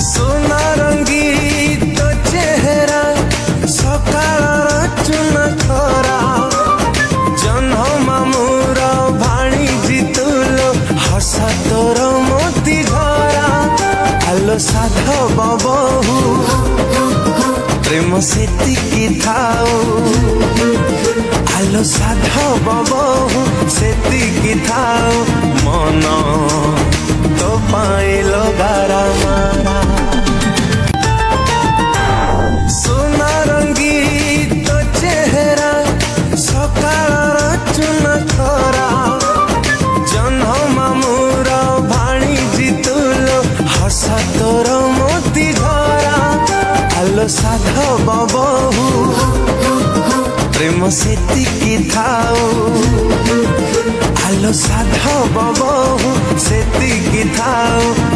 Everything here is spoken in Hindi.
सोना रंगी तो चेहरा सकाळ चुना खरा जन्ह मामूर भाणी जितुलो हसा तोर मोती झरा आलो साधव बहु प्रेम सेतिकी थाऊ आलो साधव बहु सेतिकी थाऊ मन तो पाइलो गारा मारा सोना रंगी तो चेहरा सकाळ चुना खरा जन्ह मामूर भाणी जितुलो हसा तोर मोती झरा आलो साधव बहु प्रेम सेतिकी थाऊ आलो साधव बहु सेतिकी थाऊ